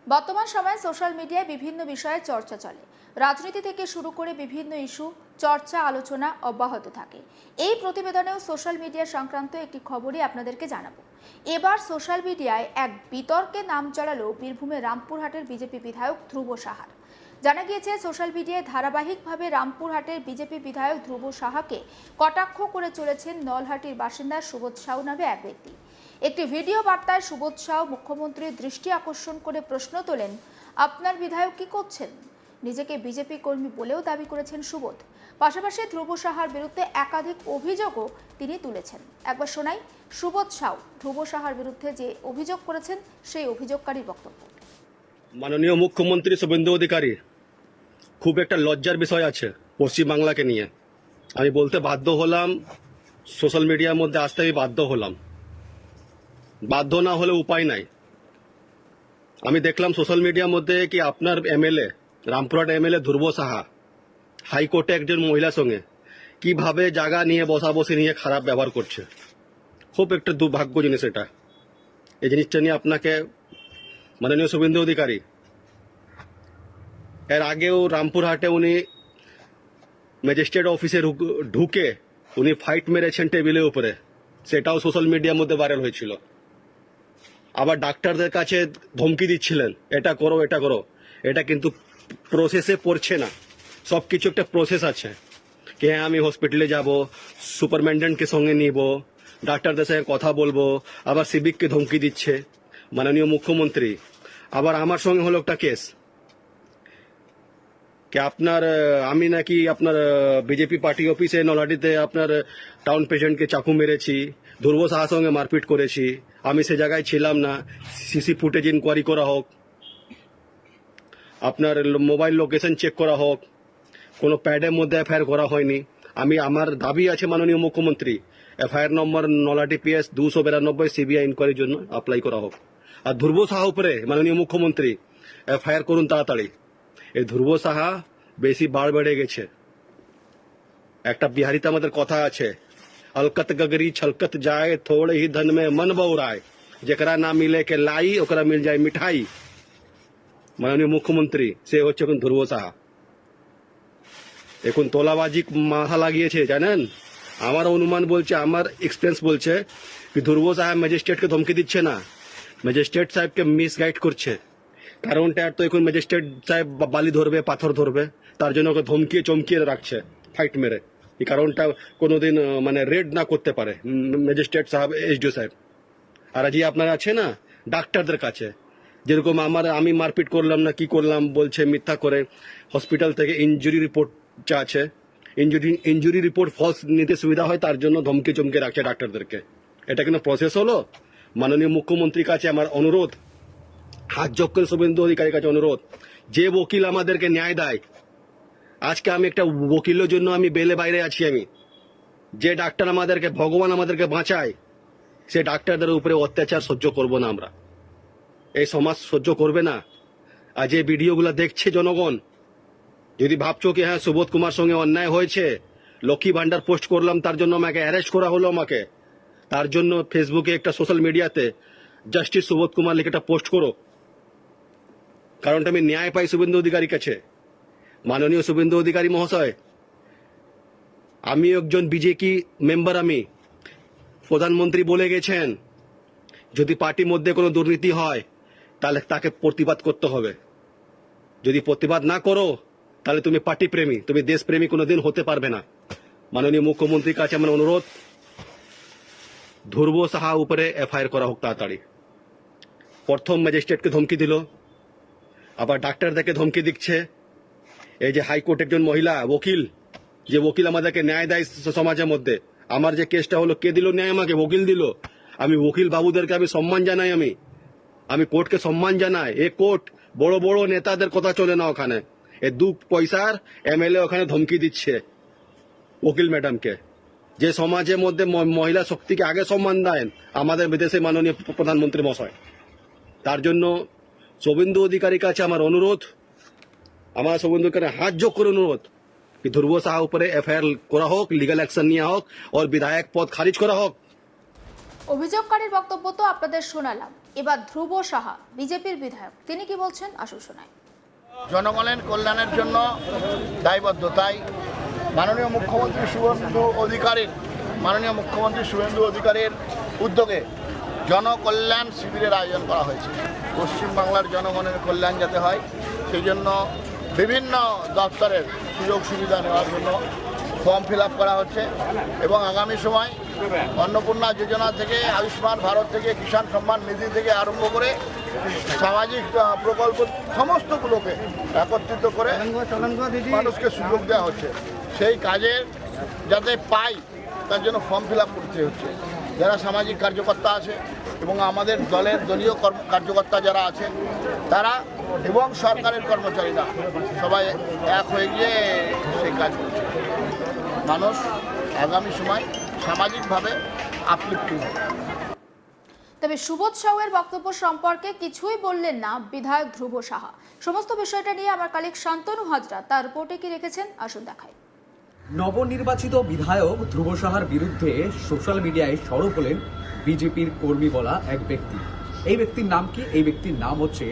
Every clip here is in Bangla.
বর্তমান সময়ে সোশ্যাল মিডিয়ায় বিভিন্ন বিষয়ে চর্চা চলে। রাজনীতি থেকে শুরু করে বিভিন্ন ইস্যু, চর্চা, আলোচনা অব্যাহত থাকে। এই প্রতিবেদনেও সোশ্যাল মিডিয়া সংক্রান্ত একটি খবরই আপনাদেরকে জানাবো। এবার সোশ্যাল মিডিয়ায় এক বিতর্কে নাম চড়ালো বীরভূমের রামপুরহাটের বিজেপি বিধায়ক ধ্রুব সাহার। জানা গিয়েছে, সোশ্যাল মিডিয়ায় ধারাবাহিকভাবে রামপুরহাটের বিজেপি বিধায়ক ধ্রুব সাহাকে কটাক্ষ করে চলেছেন নলহাটির বাসিন্দা সুবোধ সাউ নামে এক ব্যক্তি। একটি ভিডিও বার্তায় সুবোধ সাউ মুখ্যমন্ত্রীর দৃষ্টি আকর্ষণ করে প্রশ্ন তোলেন, আপনার বিধায়ক কি করছেন? নিজেকে বিজেপি কর্মী বলেও দাবি করেছেন সুবোধ। পাশাপাশি ধ্রুব সাহার বিরুদ্ধে একাধিক অভিযোগও তিনি তুলেছেন। একবার শোনাই সুবোধ সাউ ধ্রুব সাহার বিরুদ্ধে যে অভিযোগ করেছেন সেই অভিযোগকারীর বক্তব্য। মাননীয় মুখ্যমন্ত্রী শুভেন্দু অধিকারী, খুব একটা লজ্জার বিষয় আছে পশ্চিমবাংলাকে নিয়ে। আমি বলতে বাধ্য হলাম, সোশ্যাল মিডিয়ার মধ্যে আসতে আমি বাধ্য হলাম। বাধ্য না হলে উপায় নাই। আমি দেখলাম সোশ্যাল মিডিয়ার মধ্যে কি আপনার এমএলএ, রামপুরহাট এমএলএ ধ্রুব সাহা হাইকোর্টে একজন মহিলার সঙ্গে কিভাবে জায়গা নিয়ে বসাবসি নিয়ে খারাপ ব্যবহার করছে। খুব একটা দুর্ভাগ্য জিনিস এটা। এই জিনিসটা নিয়ে আপনাকে মাননীয় শুভেন্দু অধিকারী, এর আগেও রামপুরহাটে উনি ম্যাজিস্ট্রেট অফিসে ঢুকে উনি ফাইট মেরেছেন টেবিলের উপরে, সেটাও সোশ্যাল মিডিয়ার মধ্যে ভাইরাল হয়েছিল। আবার ডাক্তারদের কাছে ধমকি দিচ্ছিলেন, এটা করো এটা করো। এটা কিন্তু প্রসেসে পড়ছে না। সবকিছু একটা প্রসেস আছে কি হ্যাঁ আমি হসপিটালে যাব, সুপারমেন্টেন্টকে সঙ্গে নিব, ডাক্তারদের সঙ্গে কথা বলবো, আবার সিভিককে ধমকি দিচ্ছে মাননীয় মুখ্যমন্ত্রী। আবার আমার সঙ্গে হলো একটা কেস কি আপনার আমি নাকি আপনার বিজেপি পার্টি অফিসে নলহাটিতে আপনার টাউন প্রেসিডেন্টকে চাকু মেরেছি, ধ্রুব সাহার সঙ্গে মারপিট করেছি। আমি সে জায়গায় ছিলাম না, সিসি ফুটেজ ইনকোয়ারি করা হোক, আপনার মোবাইল লোকেশন চেক করা হোক, কোনো প্যাডের মধ্যে এফআইআর করা হয়নি। আমার দাবি আছে মাননীয় মুখ্যমন্ত্রী, FIR number Nalhati PS 292 CBI ইনকোয়ারির জন্য অ্যাপ্লাই করা হোক। আর ধ্রুব সাহা উপরে মাননীয় মুখ্যমন্ত্রী এফআইআর করুন তাড়াতাড়ি। এই ধ্রুব সাহা বেশি বাড় বেড়ে গেছে। একটা বিহারিতে আমাদের কথা আছে, अलकत गगरी छलकत जाए थोड़े ही धन में मन बौराए, जेकरा ना मिले के लाई ओकरा मिल जाए मिठाई। মাননীয় মুখ্যমন্ত্রী সে হচ্ছে এখন ধ্রুব সাহা। এখন তোলাবাজি মাথা লাগিয়েছে জানেন। আমার অনুমান বলছে, আমার এক্সপিরিয়েন্স বলছে কি ধ্রুব সাহেব ম্যাজিস্ট্রেটকে ধমকি দিচ্ছে না, ম্যাজিস্ট্রেট সাহেবকে মিসগাইড করছে। কারণটা তো এখন ম্যাজিস্ট্রেট সাহেব বালি ধরবে, পাথর ধরবে, তার জন্য ওকে ধমকিয়ে চমকিয়ে রাখছে ফাইট মেরে। এই কারণটা কোনোদিন মানে রেড না করতে পারে ম্যাজিস্ট্রেট সাহেব, এসডিও সাহেব। আর আজকে আপনারা আছে না ডাক্তারদের কাছে, যেরকম আমি মারপিট করলাম না কি করলাম বলছে মিথ্যা করে। হসপিটাল থেকে ইনজুরি রিপোর্ট যা আছে, ইনজুরি রিপোর্ট ফলস নিতে সুবিধা হয়, তার জন্য ধমকে চমকে রাখছে ডাক্তারদেরকে। এটা কিন্তু প্রসেস হলো? মাননীয় মুখ্যমন্ত্রীর কাছে আমার অনুরোধ, হাত যোগ করে শুভেন্দু অধিকারীর কাছে অনুরোধ, যে ওকিল আমাদেরকে ন্যায় দেয়, আজকে আমি একটা ওকিলের জন্য আমি বেলে বাইরে আছি। আমি যে ডাক্তার আমাদেরকে, ভগবান আমাদেরকে বাঁচায়, সে ডাক্তারদের উপরে অত্যাচার সহ্য করব না আমরা। এই সমাজ সহ্য করবে না। আর যে ভিডিওগুলো দেখছে জনগণ, যদি ভাবছো কি হ্যাঁ সুবোধ কুমার সঙ্গে অন্যায় হয়েছে, লক্ষ্মী ভান্ডার পোস্ট করলাম তার জন্য আমাকে অ্যারেস্ট করা হলো, আমাকে তার জন্য ফেসবুকে একটা সোশ্যাল মিডিয়াতে জাস্টিস সুবোধ কুমার লিখে একটা পোস্ট করো। কারণটা আমি ন্যায় পাই শুভেন্দু অধিকারীর কাছে। মাননীয় শুভেন্দু অধিকারী মহাশয়, আমি একজন বিজেপি মেম্বার, আমি প্রধানমন্ত্রী বলে গেছেন যদি পার্টির মধ্যে কোনো দুর্নীতি হয় তাহলে তাকে প্রতিবাদ করতে হবে। যদি প্রতিবাদ না করো তাহলে তুমি পার্টি প্রেমী, তুমি দেশপ্রেমী কোনোদিন হতে পারবে না। মাননীয় মুখ্যমন্ত্রীর কাছে আমার অনুরোধ, ধ্রুব সাহা উপরে এফআইআর করা হোক তাড়াতাড়ি। প্রথম ম্যাজিস্ট্রেটকে ধমকি দিল, আবার ডাক্তারদেরকে ধমকি দিচ্ছে। এই যে হাইকোর্ট একজন মহিলা ওকিল, যে ওকিল আমাদেরকে ন্যায় দেয় সমাজের মধ্যে, আমার যে কেসটা হলো, কে দিল ন্যায়? আমাকে ওকিল দিল। আমি ওকিল বাবুদেরকে আমি সম্মান জানাই, আমি কোর্টকে সম্মান জানাই। এ কোর্ট বড় বড় নেতাদের কথা চলে না ওখানে। এ 2 পয়সার এমএলএ ওখানে ধমকি দিচ্ছে ওকিল ম্যাডামকে, যে সমাজের মধ্যে মহিলা শক্তিকে আগে সম্মান দেন আমাদের বিদেশে মাননীয় প্রধানমন্ত্রী মশাই। তার জন্য শুভেন্দু অধিকারীর কাছে আমার অনুরোধ, আমার শুভেন্দু অধিকারী হাত যোগ করে অনুরোধ कि ध्रुव साहा ऊपर एफआईआर करा होक, लीगल एक्शन निया होक और विधायक पद खारिज करा होक। অভিযোগকারীর বক্তব্য তো আপনাদের শোনালাম, এবার ধ্রুব সাহা বিজেপির বিধায়ক, তিনি কি বলছেন আসুন শোনাই। জনগণের কল্যাণের জন্য দায়বদ্ধতায় মাননীয় মুখ্যমন্ত্রী শুভেন্দু অধিকারীর উদ্যোগে জনকল্যাণ শিবিরের আয়োজন করা হয়েছে। পশ্চিমবাংলার জনগণের কল্যাণ যাতে হয় সেই জন্য বিভিন্ন দপ্তরের সুযোগ সুবিধা নেওয়ার জন্য ফর্ম ফিল আপ করা হচ্ছে এবং আগামী সময় অন্নপূর্ণা যোজনা থেকে, আয়ুষ্মান ভারত থেকে, কিষাণ সম্মান নিধি থেকে আরম্ভ করে সামাজিক প্রকল্প সমস্তগুলোকে একত্রিত করে মানুষকে সুযোগ দেওয়া হচ্ছে। সেই কাজের যাতে পাই তার জন্য ফর্ম ফিল আপ করতে হচ্ছে। যারা সামাজিক কার্যকর্তা আছে এবং আমাদের দলীয় কার্যকর্তা যারা আছে তারা এবং সরকারের কর্মচারীরা সবাই এক হয়ে গিয়ে সেই কাজ করছে। মানুষ আগামী সময় সামাজিকভাবে আপলিফটিং হবে। তবে সুবোধ সাউয়ের বক্তব্য সম্পর্কে কিছুই বললেন না বিধায়ক ধ্রুব সাহা। সমস্ত বিষয়টা নিয়ে আমার কালিক শান্তনু হাজরা তার রিপোর্টে কি রেখেছেন আসুন দেখাই। নবনির্বাচিত বিধায়ক ধ্রুব সাহার বিরুদ্ধে সোশ্যাল মিডিয়ায় সরব হলেন বিজেপির কর্মী বলা এক ব্যক্তি। এই ব্যক্তির নাম কি? এই ব্যক্তির নাম হচ্ছে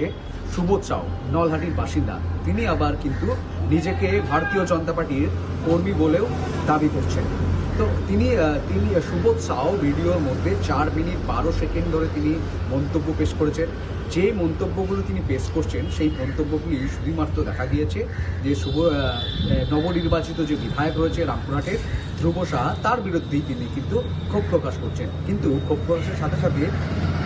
সুবোধ সাউ, নলহাটির বাসিন্দা। তিনি আবার কিন্তু নিজেকে ভারতীয় জনতা পার্টির কর্মী বলেও দাবি করছেন। তো তিনি সুবোধ সাউ ভিডিওর মধ্যে 4 মিনিট 12 সেকেন্ড ধরে তিনি মন্তব্য পেশ করেছেন। যে মন্তব্যগুলো তিনি পেশ করছেন সেই মন্তব্যগুলি শুধুমাত্র দেখা গিয়েছে যে নবনির্বাচিত যে বিধায়ক রয়েছে রামপুরহাটের ধ্রুব সাহা, তার বিরুদ্ধেই তিনি কিন্তু ক্ষোভ প্রকাশ করছেন। কিন্তু ক্ষোভ প্রকাশের সাথে সাথে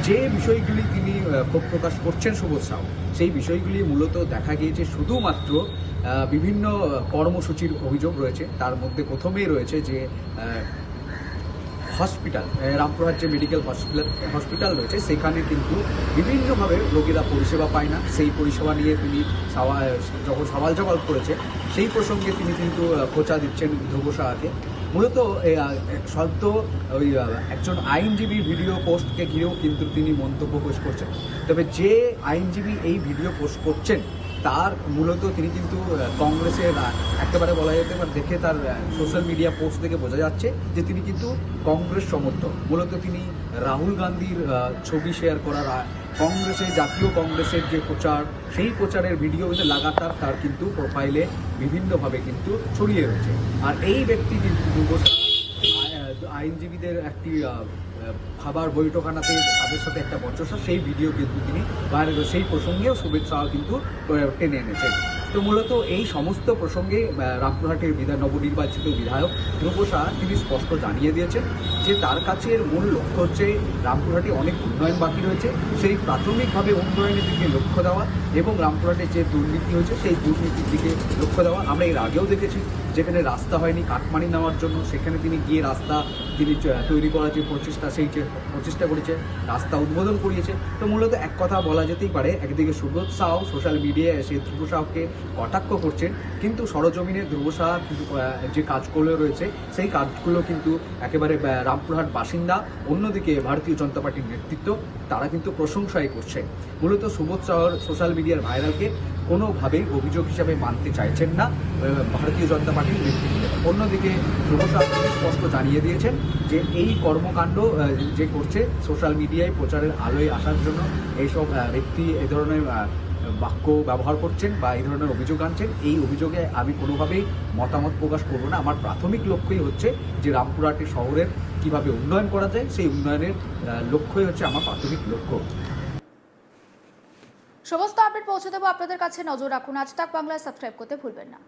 যে বিষয়গুলি তিনি ক্ষোভ প্রকাশ করছেন সুবোধ সাউ, সেই বিষয়গুলি মূলত দেখা গিয়েছে শুধুমাত্র বিভিন্ন কর্মসূচির অভিযোগ রয়েছে। তার মধ্যে প্রথমেই রয়েছে যে হসপিটাল, রামপুরহাট যে মেডিকেল হসপিটাল রয়েছে সেখানে কিন্তু বিভিন্নভাবে রোগীরা পরিষেবা পায় না। সেই পরিষেবা নিয়ে তিনি যখন সওয়াল জবাব করেছে সেই প্রসঙ্গে তিনি কিন্তু খোঁচা দিচ্ছেন ধ্রুব সাহাকে। মূলত সদ্য ওই একজন আইনজীবী ভিডিও পোস্টকে ঘিরেও কিন্তু তিনি মন্তব্য পেশ করছেন। তবে যে আইনজীবী এই ভিডিও পোস্ট করছেন তার মূলত তিনি কিন্তু কংগ্রেসের একেবারে বলা যেতে পারে, দেখে তার সোশ্যাল মিডিয়া পোস্ট থেকে বোঝা যাচ্ছে যে তিনি কিন্তু কংগ্রেস সমর্থক। মূলত তিনি রাহুল গান্ধীর ছবি শেয়ার করার কংগ্রেসের জাতীয় কংগ্রেসের যে প্রচার, সেই প্রচারের ভিডিও কিন্তু লাগাতার তার কিন্তু প্রোফাইলে বিভিন্নভাবে কিন্তু ছড়িয়ে রয়েছে। আর এই ব্যক্তি কিন্তু আইনজীবীদের একটি খাবার বৈঠকখানাতে তাদের সাথে একটা বচসা, সেই ভিডিও কিন্তু তিনি বাইরে, সেই প্রসঙ্গেও সুবোধ সাহা কিন্তু টেনে এনেছেন। তো মূলত এই সমস্ত প্রসঙ্গে রামপুরহাটের নবনির্বাচিত বিধায়ক ধ্রুব সাহা তিনি স্পষ্ট জানিয়ে দিয়েছেন যে তার কাছে মূল লক্ষ্য হচ্ছে রামপুরহাটে অনেক উন্নয়ন বাকি রয়েছে, সেই প্রাথমিকভাবে উন্নয়নের দিকে লক্ষ্য দেওয়া এবং রামপুরহাটে যে দুর্নীতি হয়েছে সেই দুর্নীতির দিকে লক্ষ্য দেওয়া। আমরা এর আগেও দেখেছি যেখানে রাস্তা হয়নি কাটমানি নেওয়ার জন্য, সেখানে তিনি গিয়ে রাস্তা তিনি তৈরি করার যে প্রচেষ্টা, সেই যে প্রচেষ্টা করেছে, রাস্তা উদ্বোধন করিয়েছে। তো মূলত এক কথা বলা যেতেই পারে, একদিকে সুবোধ সাউ সোশ্যাল মিডিয়ায় এসে ধ্রুব সাহাকে কটাক্ষ করছেন, কিন্তু সরজমিনে ধ্রুব সাহা কিন্তু যে কাজগুলো রয়েছে সেই কাজগুলো কিন্তু একেবারে রামপুরহাট বাসিন্দা, অন্যদিকে ভারতীয় জনতা পার্টির নেতৃত্ব তারা কিন্তু প্রশংসাই করছে। মূলত সুবোধ সাউর সোশ্যাল মিডিয়ার ভাইরালকে কোনোভাবেই অভিযোগ হিসাবে মানতে চাইছেন না ভারতীয় জনতা পার্টির নেতৃত্ব। অন্যদিকে ধ্রুব সাহা স্পষ্ট জানিয়ে দিয়েছেন যে এই কর্মকাণ্ড যে করছে সোশ্যাল মিডিয়ায় প্রচারের আলোয় আসার জন্য এইসব ব্যক্তি এই ধরনের বাক্য ব্যবহার করছেন বা এই ধরনের অভিযোগ আনছেন, এই অভিযোগে আমি কোনোভাবেই মতামত প্রকাশ করব না। আমার প্রাথমিক লক্ষ্যই হচ্ছে যে রামপুরহাটি শহরের কিভাবে উন্নয়ন করা যায়, সেই উন্নয়নের লক্ষ্যই হচ্ছে আমার প্রাথমিক লক্ষ্য। সমস্ত আপডেট পৌঁছে দেবো আপনাদের কাছে, নজর রাখুন। আজ তাক বাংলা সাবস্ক্রাইব করতে ভুলবেন না।